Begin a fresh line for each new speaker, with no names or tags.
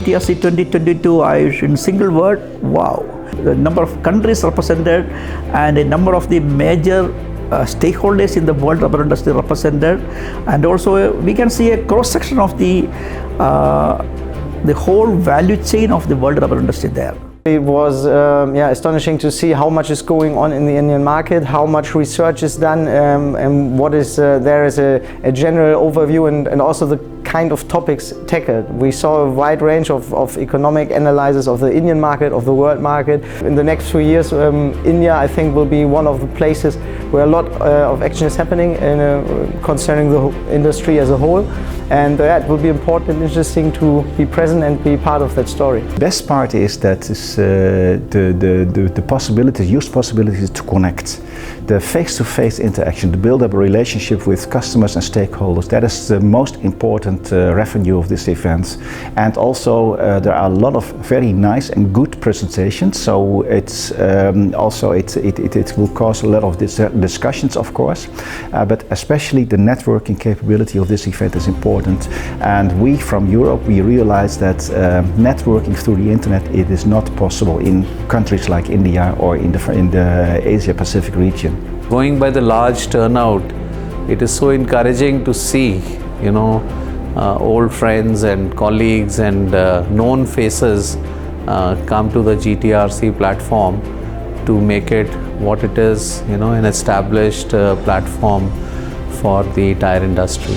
GTRC 2022, in single word, wow. The number of countries represented and a number of the major stakeholders in the world rubber industry represented, and also we can see a cross section of the whole value chain of the world rubber industry there.
It was astonishing to see how much is going on in the Indian market, how much research is done, and what is there is a general overview and also the kind of topics tackled. We saw a wide range of economic analysis of the Indian market, of the world market. In the next few years, India, I think, will be one of the places where a lot of action is happening concerning the industry as a whole. And it will be important and interesting to be present and be part of that story.
The best part is that the possibilities, used possibilities to connect, the face-to-face interaction, to build up a relationship with customers and stakeholders. That is the most important revenue of this event. And also there are a lot of very nice and good presentations. So it's also it will cause a lot of discussions, of course, but especially the networking capability of this event is important. And we from Europe, we realize that networking through the internet, it is not possible in countries like India or in the Asia Pacific region.
Going by the large turnout, it is so encouraging to see, old friends and colleagues and known faces come to the GTRC platform to make it what it is, an established platform for the tire industry.